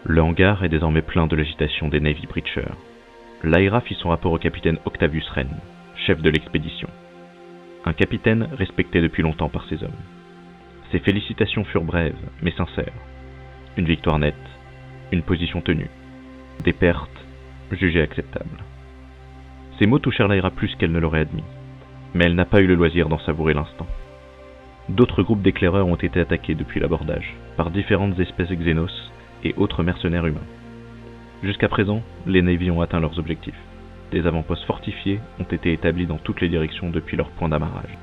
Le hangar est désormais plein de l'agitation des Navy Breachers. Lyra fit son rapport au capitaine Octavius Wren, chef de l'expédition. Un capitaine respecté depuis longtemps par ses hommes. Ses félicitations furent brèves, mais sincères. Une victoire nette, une position tenue, des pertes jugées acceptables. Ces mots touchèrent Lyra plus qu'elle ne l'aurait admis, mais elle n'a pas eu le loisir d'en savourer l'instant. D'autres groupes d'éclaireurs ont été attaqués depuis l'abordage, par différentes espèces xénos et autres mercenaires humains. Jusqu'à présent, les Navy ont atteint leurs objectifs. Des avant-postes fortifiés ont été établis dans toutes les directions depuis leur point d'amarrage.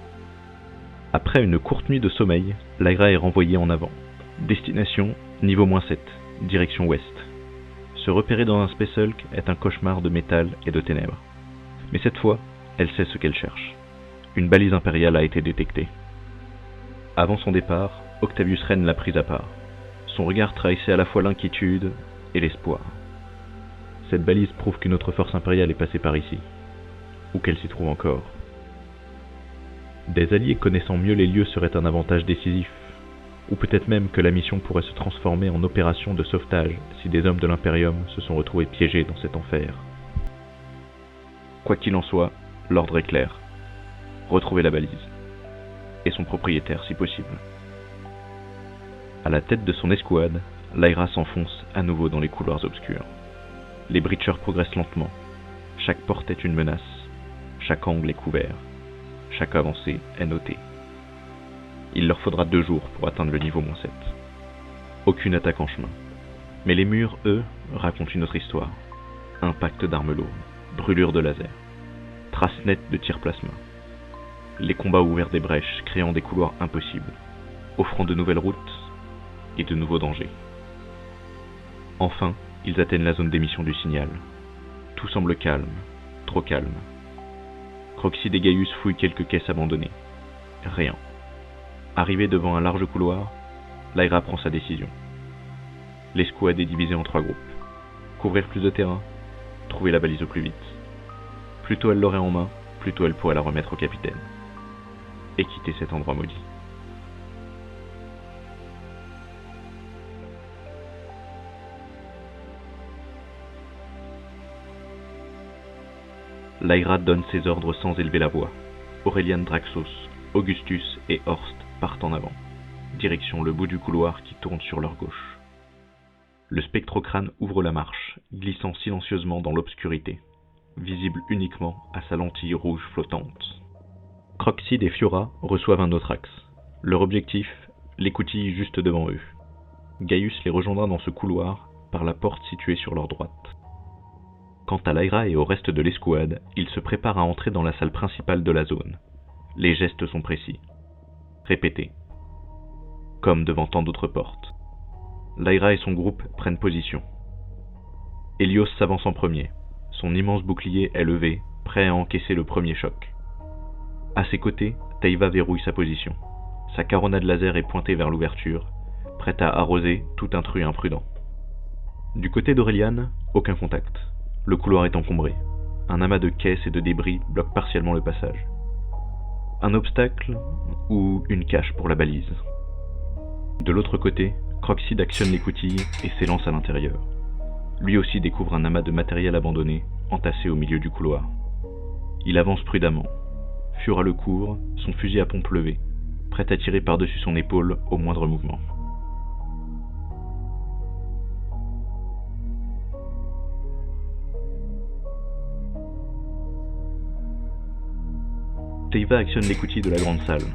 Après une courte nuit de sommeil, Lyra est renvoyée en avant. Destination, niveau -7, direction ouest. Se repérer dans un Space Hulk est un cauchemar de métal et de ténèbres. Mais cette fois, elle sait ce qu'elle cherche. Une balise impériale a été détectée. Avant son départ, Octavius Wren l'a prise à part. Son regard trahissait à la fois l'inquiétude et l'espoir. Cette balise prouve qu'une autre force impériale est passée par ici, ou qu'elle s'y trouve encore. Des alliés connaissant mieux les lieux seraient un avantage décisif, ou peut-être même que la mission pourrait se transformer en opération de sauvetage si des hommes de l'Imperium se sont retrouvés piégés dans cet enfer. Quoi qu'il en soit, l'ordre est clair. Retrouver la balise, et son propriétaire si possible. À la tête de son escouade, Lyra s'enfonce à nouveau dans les couloirs obscurs. Les Breachers progressent lentement. Chaque porte est une menace. Chaque angle est couvert. Chaque avancée est notée. Il leur faudra 2 jours pour atteindre le niveau -7. Aucune attaque en chemin. Mais les murs, eux, racontent une autre histoire. Impact d'armes lourdes, brûlures de laser, traces nettes de tirs plasma. Les combats ouverts des brèches, créant des couloirs impossibles, offrant de nouvelles routes et de nouveaux dangers. Enfin, ils atteignent la zone d'émission du signal. Tout semble calme, trop calme. Croxide et Gaius fouillent quelques caisses abandonnées. Rien. Arrivé devant un large couloir, Lyra prend sa décision. L'escouade est divisée en 3 groupes. Couvrir plus de terrain, trouver la balise au plus vite. Plus tôt elle l'aurait en main, plus tôt elle pourrait la remettre au capitaine. Et quitter cet endroit maudit. Lyra donne ses ordres sans élever la voix. Aurelian Draxos, Augustus et Horst partent en avant, direction le bout du couloir qui tourne sur leur gauche. Le spectrocrâne ouvre la marche, glissant silencieusement dans l'obscurité, visible uniquement à sa lentille rouge flottante. Croxide et Fiora reçoivent un autre axe. Leur objectif, l'écoutille juste devant eux. Gaius les rejoindra dans ce couloir par la porte située sur leur droite. Quant à Lyra et au reste de l'escouade, ils se préparent à entrer dans la salle principale de la zone. Les gestes sont précis. Répétés. Comme devant tant d'autres portes. Lyra et son groupe prennent position. Helios s'avance en premier. Son immense bouclier est levé, prêt à encaisser le premier choc. À ses côtés, Teiva verrouille sa position. Sa caronade laser est pointée vers l'ouverture, prête à arroser tout intrus imprudent. Du côté d'Aurelian, aucun contact. Le couloir est encombré. Un amas de caisses et de débris bloque partiellement le passage. Un obstacle ou une cache pour la balise. De l'autre côté, Croxide actionne l'écoutille et s'élance à l'intérieur. Lui aussi découvre un amas de matériel abandonné, entassé au milieu du couloir. Il avance prudemment. Fiora le court, son fusil à pompe levé, prêt à tirer par-dessus son épaule au moindre mouvement. Teiva actionne l'écoutille de la grande salle.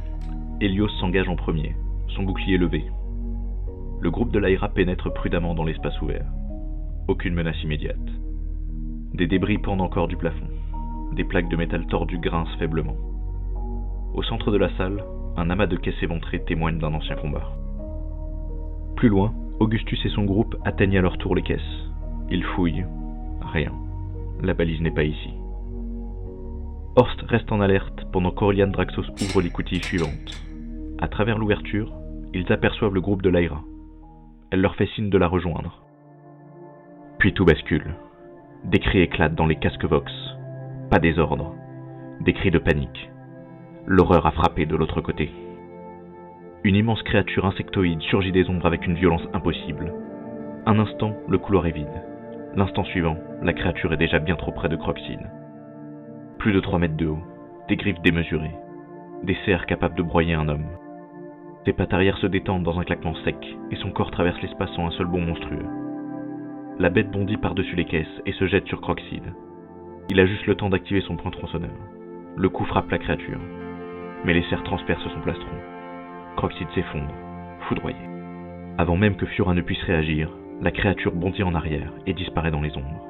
Helios s'engage en premier, son bouclier levé. Le groupe de Lyra pénètre prudemment dans l'espace ouvert. Aucune menace immédiate. Des débris pendent encore du plafond. Des plaques de métal tordues grincent faiblement. Au centre de la salle, un amas de caisses éventrées témoigne d'un ancien combat. Plus loin, Augustus et son groupe atteignent à leur tour les caisses. Ils fouillent. Rien. La balise n'est pas ici. Horst reste en alerte pendant qu'Aurelian Draxos ouvre l'écoutille suivante. À travers l'ouverture, ils aperçoivent le groupe de Lyra. Elle leur fait signe de la rejoindre. Puis tout bascule. Des cris éclatent dans les casques Vox. Pas des ordres. Des cris de panique. L'horreur a frappé de l'autre côté. Une immense créature insectoïde surgit des ombres avec une violence impossible. Un instant, le couloir est vide. L'instant suivant, la créature est déjà bien trop près de Croxyd. Plus de 3 mètres de haut, des griffes démesurées, des serres capables de broyer un homme. Ses pattes arrière se détendent dans un claquement sec, et son corps traverse l'espace en un seul bond monstrueux. La bête bondit par-dessus les caisses et se jette sur Croxyd. Il a juste le temps d'activer son point tronçonneur. Le coup frappe la créature, mais les serres transpercent son plastron. Croxyd s'effondre, foudroyé. Avant même que Fiora ne puisse réagir, la créature bondit en arrière et disparaît dans les ombres.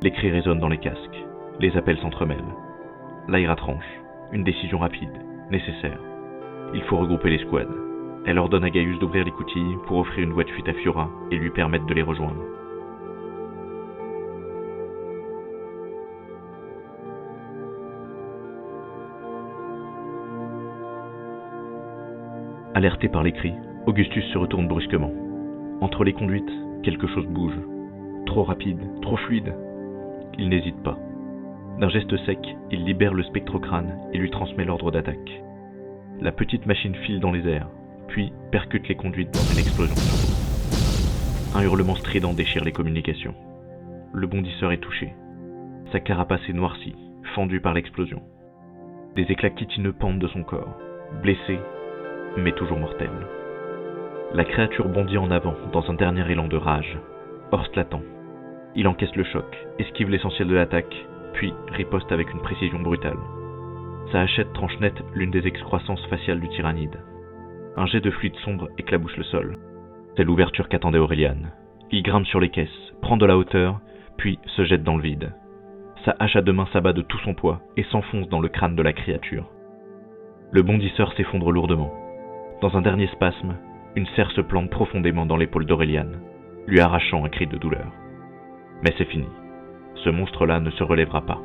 Les cris résonnent dans les casques, les appels s'entremêlent. Lyra tranche, une décision rapide, nécessaire. Il faut regrouper les squads. Elle ordonne à Gaius d'ouvrir les coutilles pour offrir une voie de fuite à Fiora et lui permettre de les rejoindre. Alerté par les cris, Augustus se retourne brusquement. Entre les conduites, quelque chose bouge. Trop rapide, trop fluide. Il n'hésite pas. D'un geste sec, il libère le spectrocrâne et lui transmet l'ordre d'attaque. La petite machine file dans les airs, puis percute les conduites dans une explosion. Un hurlement strident déchire les communications. Le bondisseur est touché. Sa carapace est noircie, fendue par l'explosion. Des éclats chitineux pendent de son corps, blessé, mais toujours mortel. La créature bondit en avant dans un dernier élan de rage. Horst l'attend. Il encaisse le choc, esquive l'essentiel de l'attaque, puis riposte avec une précision brutale. Sa hachette tranche net l'une des excroissances faciales du tyrannide. Un jet de fluide sombre éclabousse le sol. C'est l'ouverture qu'attendait Aurelian. Il grimpe sur les caisses, prend de la hauteur, puis se jette dans le vide. Sa hache à deux mains s'abat de tout son poids et s'enfonce dans le crâne de la créature. Le bondisseur s'effondre lourdement. Dans un dernier spasme, une serre se plante profondément dans l'épaule d'Aurelian, lui arrachant un cri de douleur. Mais c'est fini. Ce monstre-là ne se relèvera pas.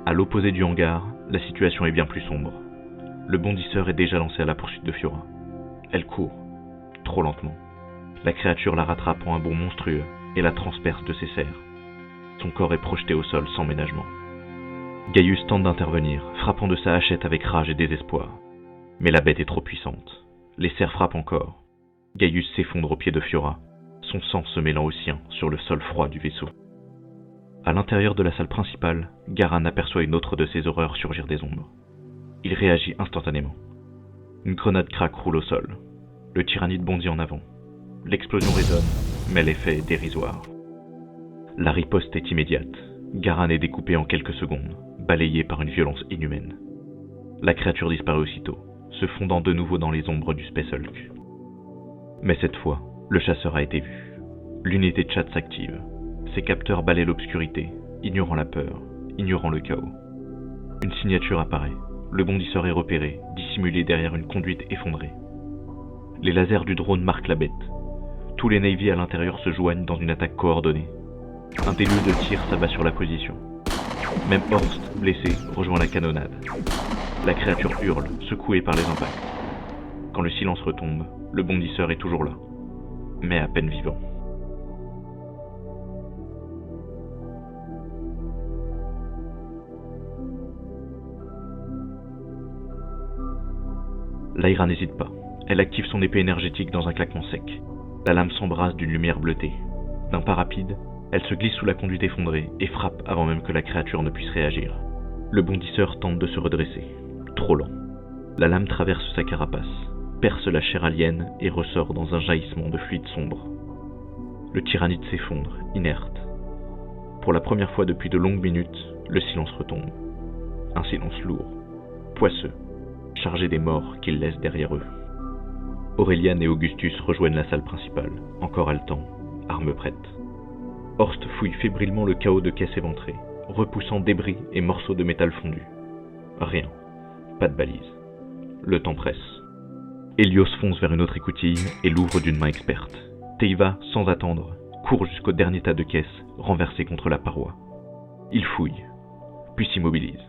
À l'opposé du hangar, la situation est bien plus sombre. Le bondisseur est déjà lancé à la poursuite de Fiora. Elle court, trop lentement. La créature la rattrape en un bond monstrueux et la transperce de ses serres. Son corps est projeté au sol sans ménagement. Gaius tente d'intervenir, frappant de sa hachette avec rage et désespoir. Mais la bête est trop puissante. Les serres frappent encore. Gaius s'effondre au pied de Fiora, son sang se mêlant au sien sur le sol froid du vaisseau. À l'intérieur de la salle principale, Garan aperçoit une autre de ces horreurs surgir des ombres. Il réagit instantanément. Une grenade craque roule au sol. Le tyrannide bondit en avant. L'explosion résonne, mais l'effet est dérisoire. La riposte est immédiate. Garan est découpé en quelques secondes, balayé par une violence inhumaine. La créature disparaît aussitôt, se fondant de nouveau dans les ombres du Space Hulk. Mais cette fois, le chasseur a été vu. L'unité de chat s'active. Ses capteurs balaient l'obscurité, ignorant la peur, ignorant le chaos. Une signature apparaît. Le bondisseur est repéré, dissimulé derrière une conduite effondrée. Les lasers du drone marquent la bête. Tous les Navy à l'intérieur se joignent dans une attaque coordonnée. Un déluge de tirs s'abat sur la position. Même Horst, blessé, rejoint la canonnade. La créature hurle, secouée par les impacts. Quand le silence retombe, le bondisseur est toujours là, mais à peine vivant. Lyra n'hésite pas. Elle active son épée énergétique dans un claquement sec. La lame s'embrase d'une lumière bleutée. D'un pas rapide, elle se glisse sous la conduite effondrée et frappe avant même que la créature ne puisse réagir. Le bondisseur tente de se redresser. Trop lent. La lame traverse sa carapace, perce la chair alien et ressort dans un jaillissement de fluide sombre. Le tyrannide s'effondre, inerte. Pour la première fois depuis de longues minutes, le silence retombe. Un silence lourd, poisseux, chargé des morts qu'ils laissent derrière eux. Aurelian et Augustus rejoignent la salle principale, encore haletants, armes prêtes. Horst fouille fébrilement le chaos de caisses éventrées, repoussant débris et morceaux de métal fondu. Rien, pas de balise. Le temps presse. Helios fonce vers une autre écoutille et l'ouvre d'une main experte. Teiva, sans attendre, court jusqu'au dernier tas de caisses, renversées contre la paroi. Il fouille, puis s'immobilise.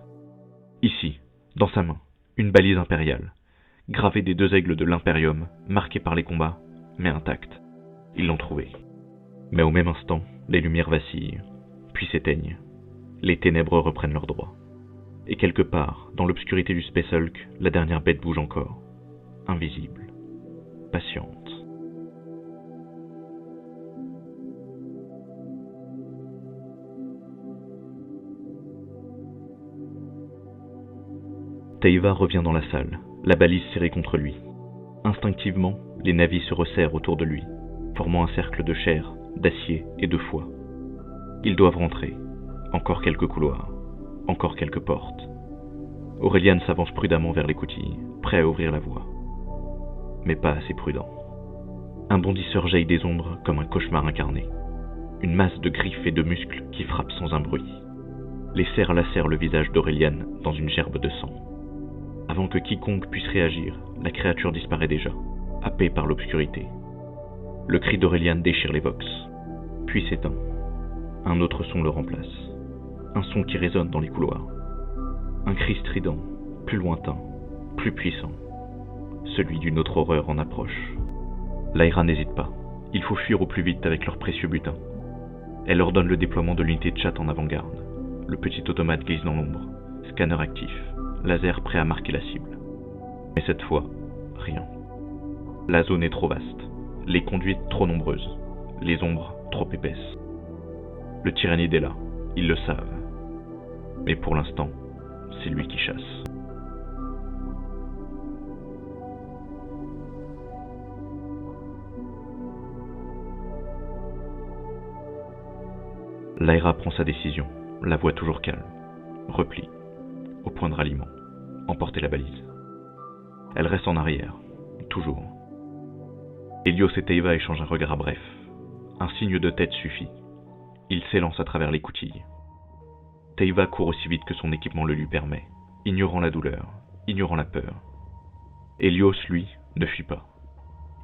Ici, dans sa main, une balise impériale, gravée des 2 aigles de l'Imperium, marquée par les combats, mais intacte. Ils l'ont trouvée. Mais au même instant, les lumières vacillent, puis s'éteignent. Les ténèbres reprennent leur droit. Et quelque part, dans l'obscurité du Space Hulk, la dernière bête bouge encore. Invisible. Patiente. Teiva revient dans la salle, la balise serrée contre lui. Instinctivement, les navis se resserrent autour de lui, formant un cercle de chair, d'acier et de foie. Ils doivent rentrer. Encore quelques couloirs, encore quelques portes. Aurelian s'avance prudemment vers l'écoutille, prêt à ouvrir la voie. Mais pas assez prudent. Un bondisseur jaillit des ombres comme un cauchemar incarné. Une masse de griffes et de muscles qui frappe sans un bruit. Les serres lacèrent le visage d'Aurelian dans une gerbe de sang. Avant que quiconque puisse réagir, la créature disparaît déjà, happée par l'obscurité. Le cri d'Aurelian déchire les vox, puis s'éteint. Un autre son le remplace. Un son qui résonne dans les couloirs. Un cri strident, plus lointain, plus puissant. Celui d'une autre horreur en approche. Lyra n'hésite pas. Il faut fuir au plus vite avec leur précieux butin. Elle ordonne le déploiement de l'unité de chatte en avant-garde. Le petit automate glisse dans l'ombre. Scanner actif. Laser prêt à marquer la cible. Mais cette fois, rien. La zone est trop vaste. Les conduites trop nombreuses. Les ombres trop épaisses. Le tyrannide est là. Ils le savent. Mais pour l'instant, c'est lui qui chasse. Lyra prend sa décision, la voix toujours calme. Repli. Au point de ralliement. Emporter la balise. Elle reste en arrière. Toujours. Helios et Teiva échangent un regard bref. Un signe de tête suffit. Ils s'élancent à travers l'écoutille. Teiva court aussi vite que son équipement le lui permet, ignorant la douleur, ignorant la peur. Helios, lui, ne fuit pas.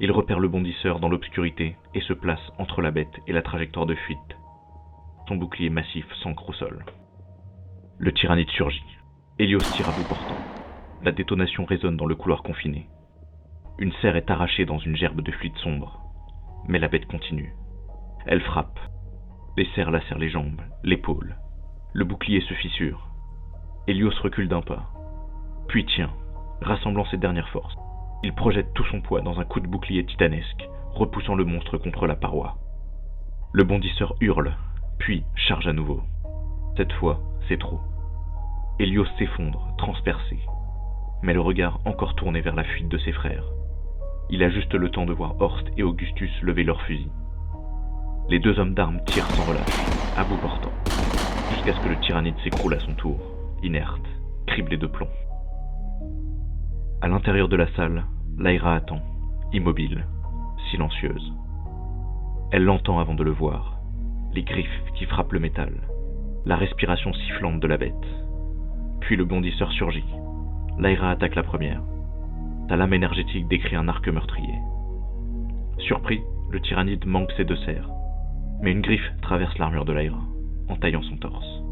Il repère le bondisseur dans l'obscurité et se place entre la bête et la trajectoire de fuite. Son bouclier massif s'ancre au sol. Le tyrannide surgit. Helios tire à bout portant. La détonation résonne dans le couloir confiné. Une serre est arrachée dans une gerbe de fluide sombre. Mais la bête continue. Elle frappe. Les serres lacèrent les jambes, l'épaule. Le bouclier se fissure. Helios recule d'un pas. Puis tient, rassemblant ses dernières forces. Il projette tout son poids dans un coup de bouclier titanesque, repoussant le monstre contre la paroi. Le bondisseur hurle, puis charge à nouveau. Cette fois, c'est trop. Helios s'effondre, transpercé. Mais le regard encore tourné vers la fuite de ses frères. Il a juste le temps de voir Horst et Augustus lever leurs fusils. Les deux hommes d'armes tirent sans relâche, à bout portant, jusqu'à ce que le tyrannide s'écroule à son tour, inerte, criblé de plomb. À l'intérieur de la salle, Lyra attend, immobile, silencieuse. Elle l'entend avant de le voir, les griffes qui frappent le métal, la respiration sifflante de la bête. Puis le bondisseur surgit. Lyra attaque la première. Sa lame énergétique décrit un arc meurtrier. Surpris, le tyrannide manque ses deux serres. Mais une griffe traverse l'armure de Lyra, entaillant son torse.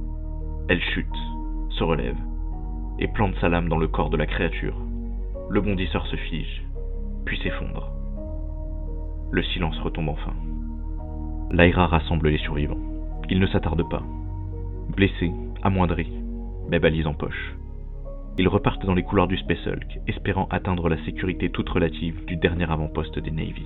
Elle chute, se relève, et plante sa lame dans le corps de la créature. Le bondisseur se fige, puis s'effondre. Le silence retombe enfin. Lyra rassemble les survivants. Ils ne s'attardent pas. Blessés, amoindris, mais balises en poche. Ils repartent dans les couloirs du Space Hulk, espérant atteindre la sécurité toute relative du dernier avant-poste des Navy.